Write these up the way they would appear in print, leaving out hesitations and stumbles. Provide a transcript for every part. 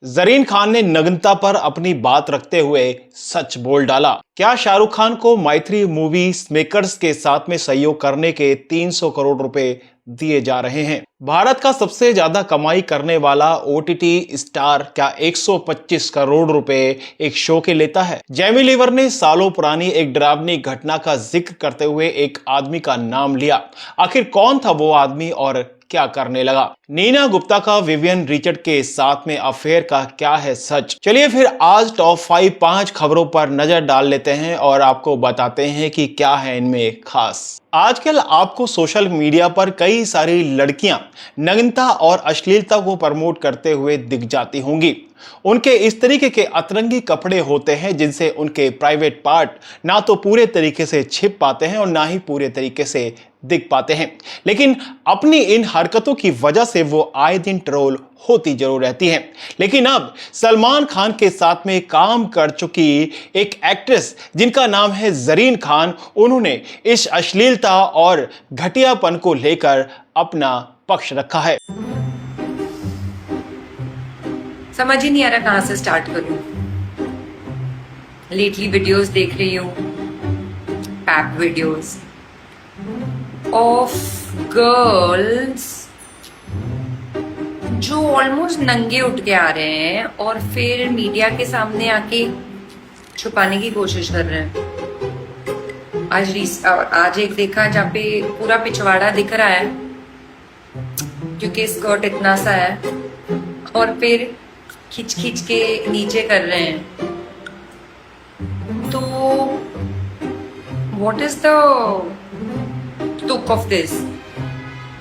जरीन खान ने नग्नता पर अपनी बात रखते हुए सच बोल डाला। क्या शाहरुख खान को मैत्री मूवी मेकर्स के साथ में सहयोग करने के 300 करोड़ रुपए दिए जा रहे हैं? भारत का सबसे ज्यादा कमाई करने वाला ओटीटी स्टार क्या 125 करोड़ रुपए एक शो के लेता है? जेमी लीवर ने सालों पुरानी एक डरावनी घटना का जिक्र करते हुए एक आदमी का नाम लिया। आखिर कौन था वो आदमी और क्या करने लगा? नीना गुप्ता का विवियन रिचर्ड के साथ में अफेयर का क्या है सच? चलिए फिर आज टॉप 5 खबरों पर नजर डाल लेते हैं और आपको बताते हैं कि क्या है इनमें खास। आजकल आपको सोशल मीडिया पर कई सारी लड़कियां नग्नता और अश्लीलता को प्रमोट करते हुए दिख जाती होंगी। उनके इस तरीके के अतरंगी कपड़े होते हैं जिनसे उनके प्राइवेट पार्ट ना तो पूरे तरीके से छिप पाते हैं और ना ही पूरे तरीके से दिख पाते हैं। लेकिन अपनी इन हरकतों की वजह से वो आए दिन ट्रोल होती जरूर रहती हैं। लेकिन अब सलमान खान के साथ में काम कर चुकी एक एक्ट्रेस जिनका नाम है जरीन खान, उन्होंने इस अश्लीलता और घटियापन को लेकर अपना पक्ष रखा है। समझ ही नहीं आ रहा कहां से स्टार्ट करूं। लेटली वीडियोस देख रही हूँ, पैप वीडियोस ऑफ गर्ल्स जो ऑलमोस्ट नंगे उठ के आ रहे हैं और फिर मीडिया के सामने आके छुपाने की कोशिश कर रहे हैं। आज एक देखा जहाँ पे पूरा पिछवाड़ा दिख रहा है क्योंकि स्कर्ट इतना सा है और फिर खींच खींच के नीचे कर रहे हैं। तो व्हाट इज द तुक ऑफ दिस?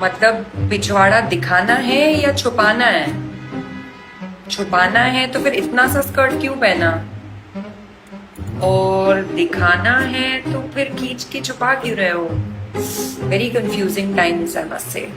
मतलब पिछवाड़ा दिखाना है या छुपाना है? छुपाना है तो फिर इतना सा स्कर्ट क्यों पहना, और दिखाना है तो फिर खींच के छुपा क्यों रहे हो? Very confusing times I must say.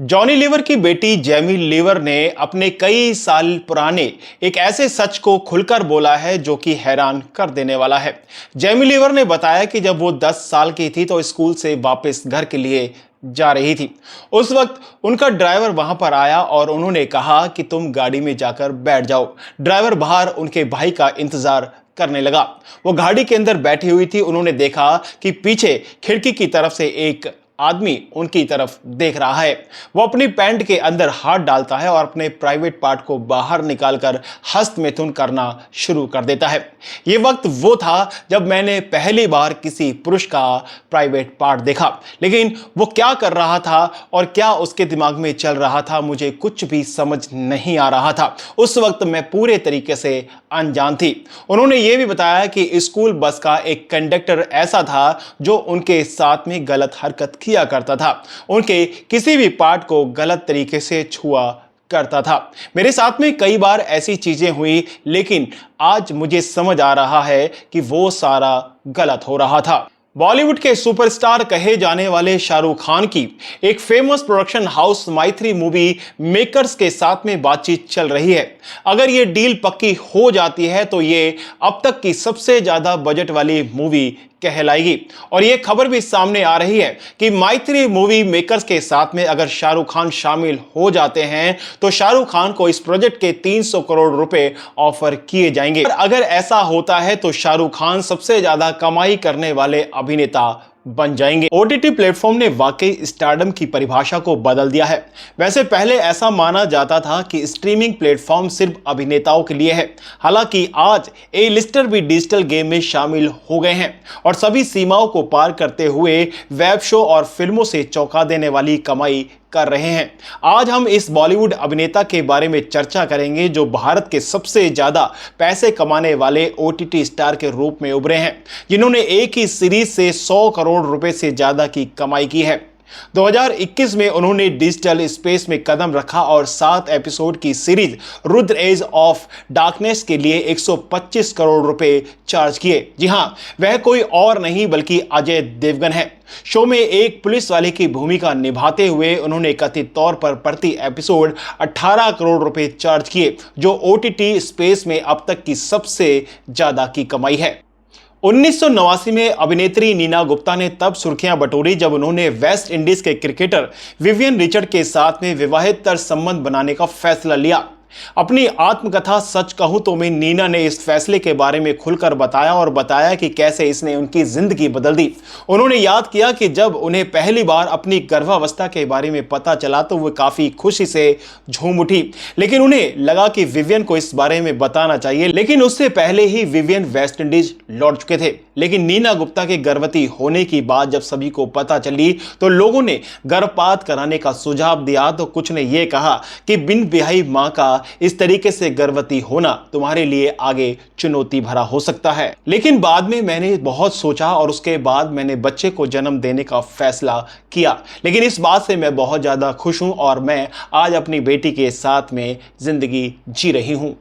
Johnny Lever की बेटी जेमी लीवर ने अपने कई साल पुराने एक ऐसे सच को खुलकर बोला है जो कि हैरान कर देने वाला है। जेमी लीवर ने बताया कि जब वो 10 साल की थी तो स्कूल से वापस घर के लिए जा रही थी। उस वक्त उनका ड्राइवर वहां पर आया और उन्होंने कहा कि तुम गाड़ी में जाकर बैठ जाओ। ड्राइवर बाहर उनके भाई का इंतजार करने लगा। वो गाड़ी के अंदर बैठी हुई थी। उन्होंने देखा कि पीछे खिड़की की तरफ से एक आदमी उनकी तरफ देख रहा है। वो अपनी पैंट के अंदर हाथ डालता है और अपने प्राइवेट पार्ट को बाहर निकालकर हस्तमैथुन करना शुरू कर देता है। ये वक्त वो था जब मैंने पहली बार किसी पुरुष का प्राइवेट पार्ट देखा, लेकिन वो क्या कर रहा था और क्या उसके दिमाग में चल रहा था मुझे कुछ भी समझ नहीं आ रहा था। उस वक्त मैं पूरे तरीके से अनजान थी। उन्होंने ये भी बताया कि स्कूल बस का एक कंडक्टर ऐसा था जो उनके साथ में गलत हरकत किया करता था, उनके किसी भी पार्ट को गलत तरीके से छुआ करता था। मेरे साथ में कई बार ऐसी चीजें हुई, लेकिन आज मुझे समझ आ रहा है कि वो सारा गलत हो रहा था। बॉलीवुड के सुपरस्टार कहे जाने वाले शाहरुख खान की एक फेमस प्रोडक्शन हाउस मैत्री मूवी मेकर्स के साथ में बातचीत चल रही है। अगर ये डील पक्की हो जाती है तो ये अब तक की सबसे ज्यादा बजट वाली मूवी कहलाएगी। और ये खबर भी सामने आ रही है कि मैत्री मूवी मेकर्स के साथ में अगर शाहरुख खान शामिल हो जाते हैं तो शाहरुख खान को इस प्रोजेक्ट के 300 करोड़ रुपए ऑफर किए जाएंगे। अगर ऐसा होता है तो शाहरुख खान सबसे ज्यादा कमाई करने वाले अभिनेता बन जाएंगे। ओटीटी प्लेटफॉर्म ने वाकई स्टारडम की परिभाषा को बदल दिया है। वैसे पहले ऐसा माना जाता था कि स्ट्रीमिंग प्लेटफॉर्म सिर्फ अभिनेताओं के लिए है। हालांकि आज ए लिस्टर भी डिजिटल गेम में शामिल हो गए हैं और सभी सीमाओं को पार करते हुए वेब शो और फिल्मों से चौंका देने वाली कमाई कर रहे हैं। आज हम इस बॉलीवुड अभिनेता के बारे में चर्चा करेंगे जो भारत के सबसे ज्यादा पैसे कमाने वाले ओटीटी स्टार के रूप में उभरे हैं, जिन्होंने एक ही सीरीज से 100 करोड़ रुपए से ज्यादा की कमाई की है। 2021 में उन्होंने डिजिटल स्पेस में कदम रखा और 7 एपिसोड की series Rudra age of darkness के लिए 125 करोड़ रुपए चार्ज किए। जी हां, वह कोई और नहीं बल्कि अजय देवगन है। शो में एक पुलिस वाले की भूमिका निभाते हुए उन्होंने कथित तौर पर प्रति एपिसोड 18 करोड़ रुपए चार्ज किए, जो ओटीटी स्पेस में अब तक की सबसे ज्यादा की कमाई है। 1989 में अभिनेत्री नीना गुप्ता ने तब सुर्खियां बटोरी जब उन्होंने वेस्ट इंडीज के क्रिकेटर विवियन रिचर्ड के साथ में विवाहेतर संबंध बनाने का फैसला लिया। अपनी आत्मकथा सच कहूं तो में नीना ने इस फैसले के बारे में खुलकर बताया और बताया कि कैसे इसने उनकी जिंदगी बदल दी। उन्होंने याद किया कि जब उन्हें पहली बार अपनी गर्भावस्था के बारे में पता चला तो वो काफी खुशी से झूम उठी, लेकिन उन्हें लगा कि विवियन को इस बारे में बताना चाहिए। लेकिन उससे पहले ही विवियन वेस्ट इंडीज लौट चुके थे। लेकिन नीना गुप्ता के गर्भवती होने की बात जब सभी को पता चली तो लोगों ने गर्भपात कराने का सुझाव दिया, तो कुछ ने यह कहा कि बिन ब्याही मां का इस तरीके से गर्भवती होना तुम्हारे लिए आगे चुनौती भरा हो सकता है। लेकिन बाद में मैंने बहुत सोचा और उसके बाद मैंने बच्चे को जन्म देने का फैसला किया। लेकिन इस बात से मैं बहुत ज्यादा खुश हूं और मैं आज अपनी बेटी के साथ में जिंदगी जी रही हूं।